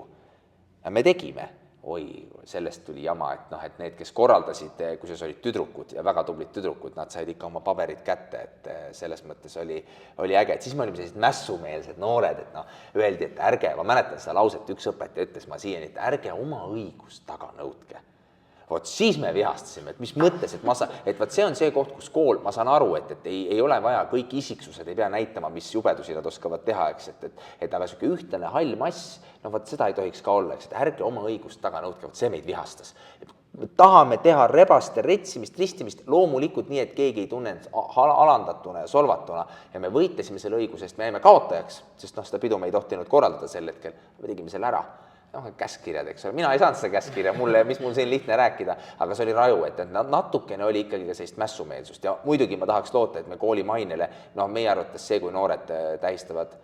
Ja me tegime, oi, sellest tuli jama, et noh, et need, kes korraldasid, kui see olid tüdrukud ja väga tublid tüdrukud, nad said ikka oma paberid kätte, et selles mõttes oli äge, et siis me olime sellised mässumeelsed noored, et noh, öeldi, et ärge, ma mäletan seda lauset, üks õpetaja ütles ma siiani, et ärge oma õigust taga nõudke. Vot siis me vihastasime, et mis mõttes, et vaat see on see koht, kus kool, ma saan aru, et ei ole vaja, kõik isiksused ei pea näitama, mis jubedusi nad oskavad teha, eks, et aga siuke ühtlane hall mass, no vot seda ei tohiks ka olla, eks, et ärge oma õigust taga nõudke, vot see meid vihastas. Me tahame teha rebaste retsimist, ristimist loomulikult nii, et keegi ei tunne alandatuna ja solvatuna ja me võitlesime selle õigusest, me jäime kaotajaks, sest noh, seda pidu me ei tohtinud korraldada sel hetkel, me tegime selle ära. Noh, käskirjad, eks ole, mina ei saanud seda käskirja, mis mul siin lihtne rääkida, aga see oli raju, et natukene oli ikkagi ka sellist mässumeelsust ja muidugi ma tahaks loota, et me kooli mainele, noh, meie arvates see, kui noored tähistavad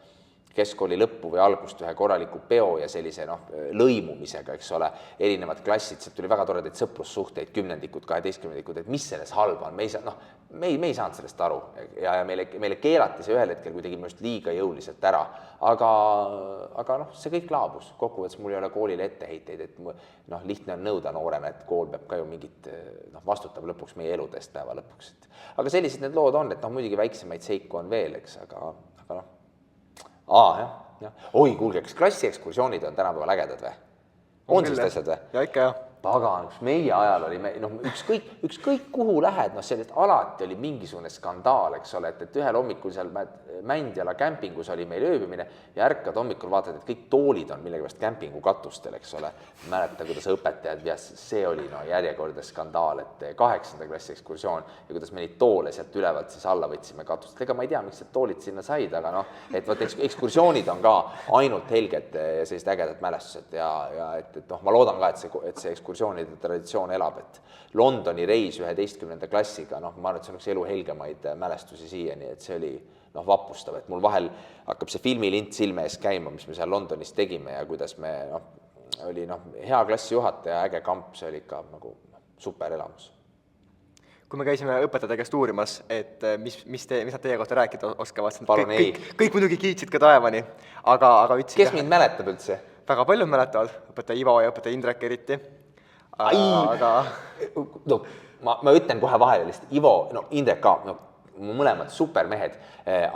keskkooli lõppu või algust ühe korraliku peo ja sellise lõimumisega, eks ole, erinevad klassid, sealt tuli väga toredaid sõprussuhteid, 10-ndikud, 12-ndikud, et mis selles halba on, me ei saanud sellest aru ja meile keelati see ühel hetkel kuidagi minust liiga jõuliselt ära, aga noh, see kõik laabus, kokkuvõttes mul ei ole koolile etteheiteid, et noh, lihtne on nõuda noorena, et kool peab ka ju mingit, noh, vastutab lõpuks meie eludest päeva lõpuks, aga sellised need lood on, et noh, muidugi väiksemaid seiku on veel, eks, aga noh, jah. Oi, kuulge, kas klassiekskursioonid on tänapäeval ägedad või? On sellist asjad või? Ja ikka jah. Pagan, kus meie ajal oli, noh, ükskõik kuhu lähed, noh, sellest alati oli mingisugune skandaal, eks ole, et ühel hommikul seal Mändjala kämpingus oli meil ööbimine ja ärkad hommikul vaatad, et kõik toolid on millegipärast kämpingu katustel, eks ole. Mäleta, kuidas õpetajad vias, see oli järjekordne skandaal, et 8. klassi ekskursioon ja kuidas me neid toole sealt ülevalt siis alla võtsime katust. Ega ma ei tea, miks need toolid sinna said, aga noh, et vaat ekskursioonid on ka ainult helged ja sellised ägedad mälestused ja et noh, ma loodan ka, et see ekskursioonide traditsioon elab, et Londoni reis 11. klassiga, noh, ma arvan, et see on üks elu helgemaid mälestusi siiani, et see oli vapustav, et mul vahel hakkab see filmilint silme ees käima, mis me seal Londonis tegime ja kuidas me, oli hea klassijuhataja, äge kamp, see oli ikka nagu super elamus. Kui me käisime õpetajate käest uurimas, et mis nad teie kohta rääkida oskavad, kõik muidugi kiitsid ka taevani, aga ütlesid... Kes mind mäletab üldse? Väga paljud mäletavad, õpetaja Ivo ja õpetaja Indrek eriti. Aga... No, ma ütlen kohe vahele lihtsalt, Ivo, Indrek ka, mõlemad supermehed,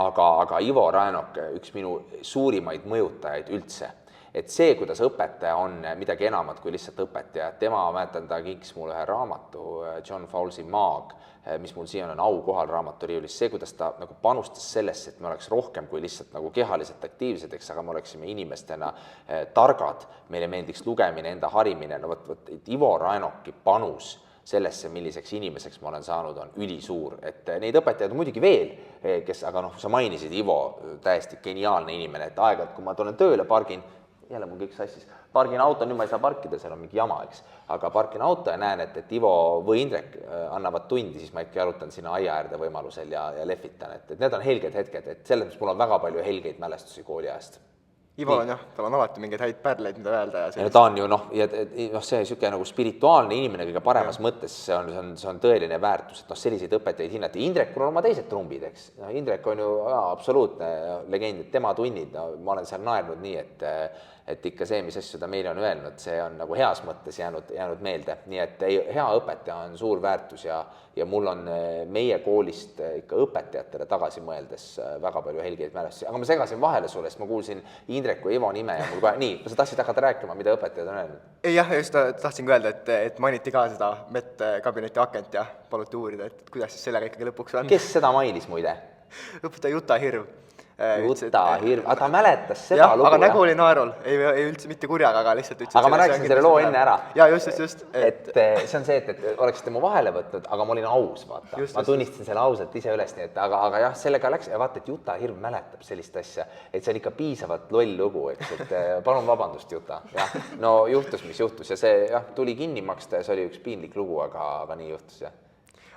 aga Ivo Raenok, üks minu suurimaid mõjutajaid üldse. Et see, kuidas õpetaja on midagi enamat kui lihtsalt õpetaja, tema, mäletan, ta kinkis mulle ühe raamatu, John Fowlesi Maag, mis mul siiani on au kohal raamaturiiulis, see, kuidas ta nagu panustas sellesse, et me oleks rohkem kui lihtsalt nagu kehaliselt aktiivsed, eks, aga me oleksime inimestena targad, meile meeldiks lugemine, enda harimine, et Ivo Raenoki panus sellesse, milliseks inimeseks ma olen saanud, on ülisuur, et neid õpetajaid on muidugi veel, kes, aga sa mainisid Ivo, täiesti geniaalne inimene, et aeg-ajalt, kui ma tulen tööle, pargin, jälle mul kõik sassis, pargin auto, nüüd ma ei saa parkida, seal on mingi jama, eks, aga parkin auto ja näen, et Ivo või Indrek annavad tundi, siis ma ikka jalutan sinna aia äärde võimalusel ja lehvitan, et need on helged hetked, et selles mõttes mul on väga palju helgeid mälestusi kooliajast. Ivo on jah, tal on alati mingeid häid pärleid, mida öelda ja ta on ju see niisugune nagu spirituaalne inimene kõige paremas mõttes, see on tõeline väärtus, et selliseid õpetajaid hinnati. Indrekul on oma teised trumbid, eks. Indrek on ju absoluutne legend, et tema tunnid, ma olen seal naernud nii, et ikka see, mis asju ta meile on öelnud, see on nagu heas mõttes jäänud meelde. Nii et hea õpetaja on suur väärtus ja mul on meie koolist ikka õpetajatele tagasi mõeldes väga palju helgeid mälestusi. Aga ma segasin vahele sulle, sest ma kuulsin Indreku ja Ivo nime ja mul kohe, nii, sa tahtsid hakata rääkima, mida õpetajad on öelnud? Jah, just tahtsin öelda, et mainiti ka seda medkabineti akent ja paluti uurida, et kuidas siis sellega ikkagi lõpuks on. Kes seda mainis muide? Õpetaja Juta Hirv. Juta Hirv, aga ta mäletas seda lugu, aga nägu oli naerul, ei üldse mitte kurjaga, aga lihtsalt ütles... Aga ma rääkisin selle loo enne ära. Jaa, just. Et see on see, et oleksite mu vahele võtnud, aga ma olin aus, vaata. Ma tunnistasin selle ausalt ise üles, nii et aga jah, sellega läks, ja vaata, et Juta Hirv mäletab sellist asja, et see on ikka piisavalt loll lugu, eks, et palun vabandust, Juta. No juhtus, mis juhtus ja see tuli kinni maksta ja see oli üks piinlik lugu, aga nii juhtus, jah.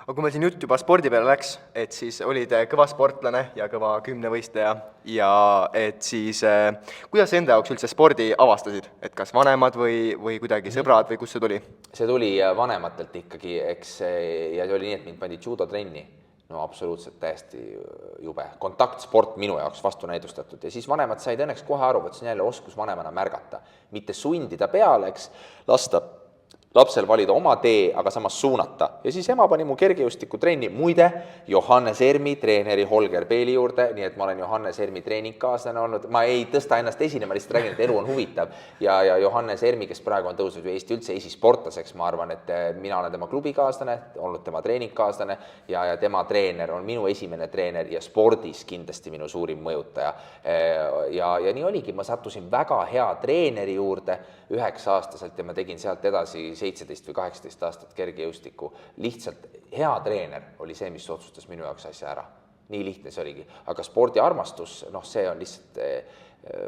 Aga kui meil siin jutt juba spordi peale läks, et siis olid kõva sportlane ja kõva kümnevõistleja ja et siis kuidas enda jaoks üldse spordi avastasid, et kas vanemad või kuidagi sõbrad või kust see tuli? See tuli vanematelt ikkagi, eks, ja see oli nii, et mind pandi judotrenni. no absoluutselt täiesti jube. Kontaktsport minu jaoks vastunäidustatud ja siis vanemad said õnneks kohe aru, võtsin jälle oskus vanemana märgata, mitte sundida peale, eks, lasta lapsel valida oma tee, aga samas suunata. Ja siis ema pani mu kergejõustikutrenni, muide, Johannes Ermi treeneri Holger Peeli juurde, nii et ma olen Johannes Ermi treeningkaaslane olnud. Ma ei tõsta ennast esine, ma lihtsalt räägin, et elu on huvitav. Ja Johannes Ermi, kes praegu on tõusnud ju Eesti üldse esisportlaseks, ma arvan, et mina olen tema klubikaaslane, olnud tema treeningkaaslane ja tema treener on minu esimene treener ja spordis kindlasti minu suurim mõjutaja. Ja nii oligi, ma sattusin väga hea treeneri juurde 9-aastaselt ja ma tegin sealt edasi 17 või 18 aastat kergejõustikku. Lihtsalt hea treener oli see, mis otsustas minu jaoks asja ära. Nii lihtne see oligi. Aga spordiarmastus, noh, see on lihtsalt,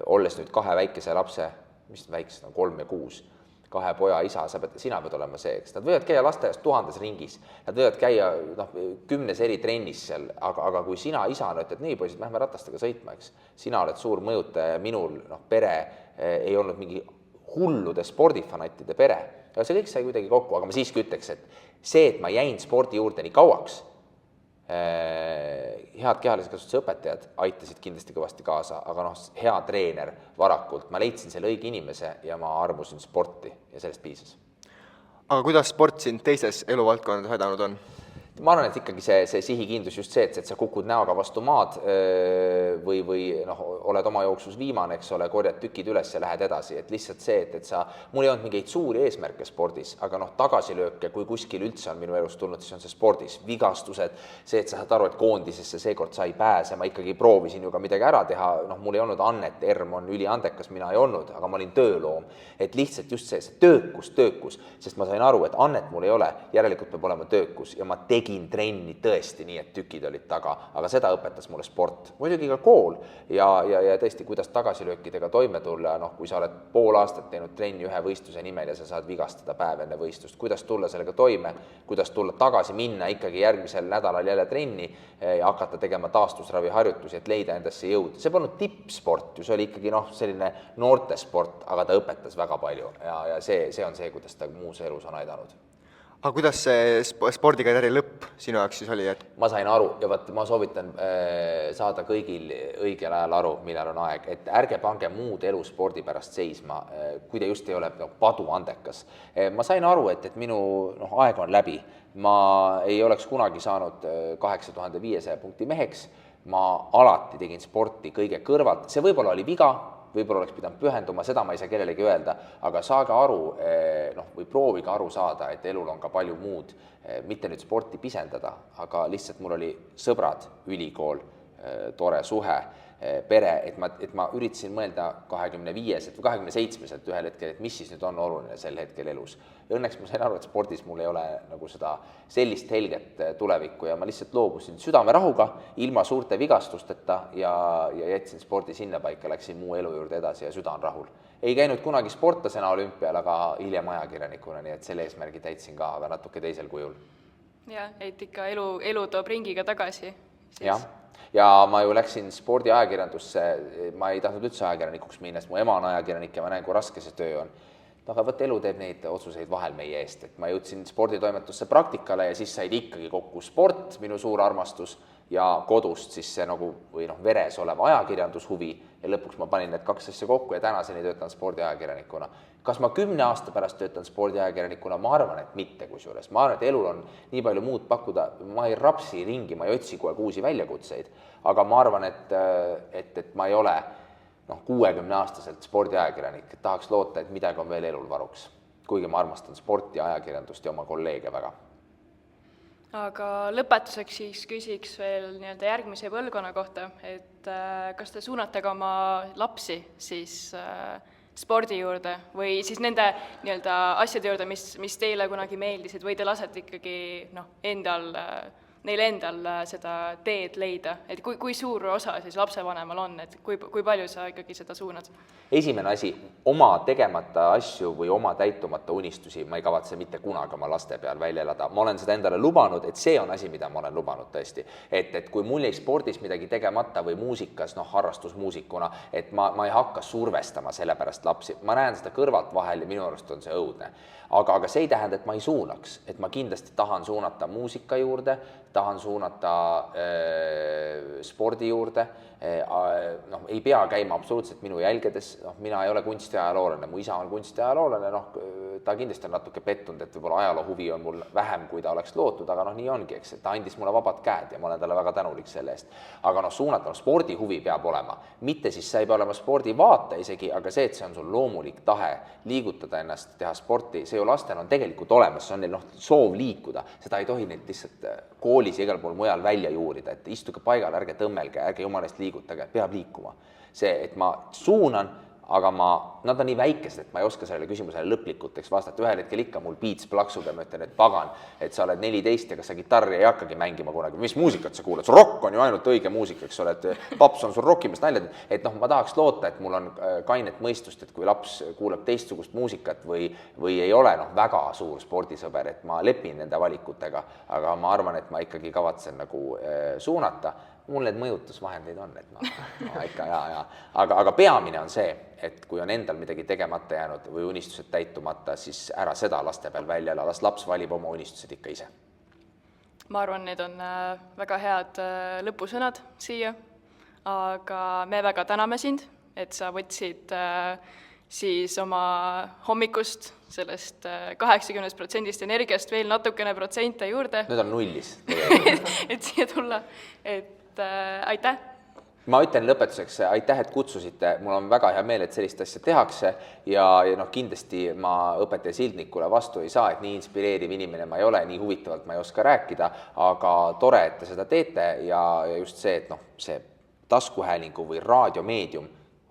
olles nüüd 2 väikese lapse, mis väikesed on 3 ja 6, 2 poja isa, sina pead olema see, eks. Nad võivad käia lasteaias 1000 ringis, nad võivad käia 10 eri trennis seal, aga kui sina isana ütled, nii poisid, lähme ratastega sõitma, eks. Sina oled suur mõjutaja ja minul pere ei olnud mingi hullude spordifanattide pere. Ja see kõik sai kuidagi kokku, aga ma siiski ütleks, et see, et ma jäin spordi juurde nii kauaks, head kehalise kasutuse õpetajad aitasid kindlasti kõvasti kaasa, aga hea treener varakult, ma leidsin selle õige inimese ja ma armusin sporti ja sellest piisas. Aga kuidas sport sind teistes eluvaldkondades aidanud on? Ma arvan, et ikkagi see sihikindlus just see, et sa kukud näoga vastu maad või oled oma jooksus viimane, eks ole, korjad tükid üles ja lähed edasi, et lihtsalt see, et sa, mul ei olnud mingeid suuri eesmärke spordis, aga tagasilööke, kui kuskil üldse on minu elus tulnud, siis on see spordis, vigastused, see, et sa saad aru, et koondisesse seekord sa ei pääse, ma ikkagi proovisin ju ka midagi ära teha, mul ei olnud annet, Erm on üliandekas, mina ei olnud, aga ma olin tööloom, et lihtsalt just see töökus, sest ma sain aru, et annet mul ei ole, järelikult peab olema töökus ja ma tegin trenni tõesti nii, et tükid olid taga, aga seda õpetas mulle sport. Muidugi ka kool ja tõesti, kuidas tagasilöökidega toime tulla, kui sa oled pool aastat teinud trenni ühe võistluse nimel ja sa saad vigastada päev enne võistlust, kuidas tulla sellega toime, kuidas tulla tagasi minna ikkagi järgmisel nädalal jälle trenni ja hakata tegema taastusraviharjutusi, et leida endasse jõud. See polnud tippsport, ju see oli ikkagi selline noortesport, aga ta õpetas väga palju ja see on see, kuidas ta muus elus on aidanud. Aga kuidas see spordikarjääri lõpp sinu jaoks siis oli? Ma sain aru ja ma soovitan saada kõigil õigel ajal aru, millal on aeg, et ärge pange muud elu spordi pärast seisma, kui te just ei ole padu andekas. Ma sain aru, et minu aeg on läbi. Ma ei oleks kunagi saanud 8500 punkti meheks, ma alati tegin sporti kõige kõrvalt, see võib-olla oli viga, võib-olla oleks pidanud pühenduma, seda ma ei saa kellelegi öelda, aga saage aru, või proovige aru saada, et elul on ka palju muud, mitte nüüd sporti pisendada, aga lihtsalt mul oli sõbrad, ülikool, tore suhe, pere, et ma üritasin mõelda 25-selt või 27-selt ühel hetkel, et mis siis nüüd on oluline sel hetkel elus. Ja õnneks ma sain aru, et spordis mul ei ole seda sellist helget tulevikku ja ma lihtsalt loobusin südamerahuga, ilma suurte vigastusteta ja jätsin spordi sinna paika, läksin muu elu juurde edasi ja süda on rahul. Ei käinud kunagi sportlasena olümpial, aga hiljem ajakirjanikuna, nii et selle eesmärgi täitsin ka, aga natuke teisel kujul. Jah, et ikka elu toob ringiga tagasi. Jah. Ja ma ju läksin spordiajakirjandusse, ma ei tahtnud üldse ajakirjanikuks minna, sest mu ema on ajakirjanik ja ma näen, kui raske see töö on. Aga elu teeb neid otsuseid vahel meie eest, et ma jõudsin sporditoimetusse praktikale ja siis said ikkagi kokku sport, minu suur armastus, ja kodust siis see veres olev ajakirjandushuvi ja lõpuks ma panin need 2 asja kokku ja tänaseni töötan spordiajakirjanikuna. Kas ma 10 aasta pärast töötan spordiajakirjanikuna? Ma arvan, et mitte kusjuures. Ma arvan, et elul on nii palju muud pakkuda, ma ei rapsi ringi, ma ei otsi kogu aeg uusi väljakutseid, aga ma arvan, et ma ei ole 60-aastaselt spordiajakirjanik, et tahaks loota, et midagi on veel elul varuks, kuigi ma armastan sporti, ajakirjandust ja oma kolleege väga. Aga lõpetuseks siis küsiks veel järgmise põlvkonna kohta, et kas te suunate ka oma lapsi siis spordi juurde või siis nende asjade juurde, mis teile kunagi meeldisid või te lasete ikkagi neil endal seda teed leida, et kui suur osa siis lapsevanemal on, et kui palju sa ikkagi seda suunad? Esimene asi, oma tegemata asju või oma täitumata unistusi ma ei kavatse mitte kunagi oma laste peal välja elada. Ma olen seda endale lubanud, et see on asi, mida ma olen lubanud tõesti. Et kui mul jäi spordis midagi tegemata või muusikas, harrastusmuusikuna, et ma ei hakka survestama selle pärast lapsi. Ma näen seda kõrvalt vahel ja minu arust on see õudne. Aga see ei tähenda, et ma ei suunaks, et ma kindlasti tahan suunata muusika juurde, tahan suunata spordi juurde, noh, ei pea käima absoluutselt minu jälgedes, noh, mina ei ole kunstiajaloolane, mu isa on kunstiajaloolane, noh, ta kindlasti on natuke pettunud, et võib-olla ajaloo huvi on mul vähem, kui ta oleks lootnud, aga noh, nii ongi, eks, et ta andis mulle vabad käed ja ma olen talle väga tänulik selle eest. Aga noh, suunata, noh, spordi huvi peab olema, mitte siis sa ei pea olema spordivaataja isegi, aga see, et see on sul loomulik tahe liigutada ennast, teha sporti, see ju lastel on tegelikult olemas, see on neil noh, soov liikuda, seda ei tohi neid lihtsalt koolis ja igal pool mujal välja juurida, et istuge paigal, ärge tõmmelge, ärge jumalast liigutage, peab liikuma. See, et ma suunan, aga nad on nii väikesed, et ma ei oska sellele küsimusele lõplikult vastata. Ühel hetkel ikka mul piits plaksub ja ma ütlen, et pagan, et sa oled 14 ja kas sa kitarri ei hakkagi mängima kunagi. Mis muusikat sa kuuled? Su rock on ju ainult õige muusika, eks ole, et paps on sul rockimist naljad. Et noh, ma tahaks loota, et mul on kainet mõistust, et kui laps kuuleb teistsugust muusikat või ei ole noh, väga suur spordisõber, et ma lepin nende valikutega, aga ma arvan, et ma ikkagi kavatsen nagu suunata. Mul need mõjutusvahendeid on, et ma ikka aga peamine on see, et kui on endal midagi tegemata jäänud või unistused täitumata, siis ära seda laste peal välja, las laps valib oma unistused ikka ise. Ma arvan, need on väga head lõpusõnad siia, aga me väga täname sind, et sa võtsid siis oma hommikust sellest 80% energiast veel natukene protsente juurde. Nüüd on nullis. Et siia tulla, et aitäh! Ma ütlen lõpetuseks, aitäh, et kutsusite, mul on väga hea meel, et sellist asja tehakse ja noh, kindlasti ma õpetaja Sildnikule vastu ei saa, et nii inspireeriv inimene ma ei ole, nii huvitavalt ma ei oska rääkida, aga tore, et te seda teete ja just see, et noh, see taskuhäälingu või raadiomeedium,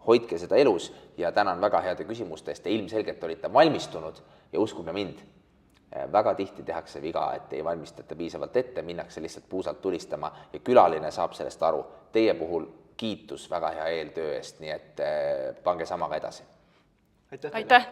hoidke seda elus ja tänan väga heade küsimuste eest, te ilmselgelt olite valmistunud ja uskuge mind, väga tihti tehakse viga, et ei valmistata piisavalt ette, minnakse lihtsalt puusalt tulistama ja külaline saab sellest aru. Teie puhul kiitus väga hea eeltöö eest, nii et pange samaga edasi. Aitäh!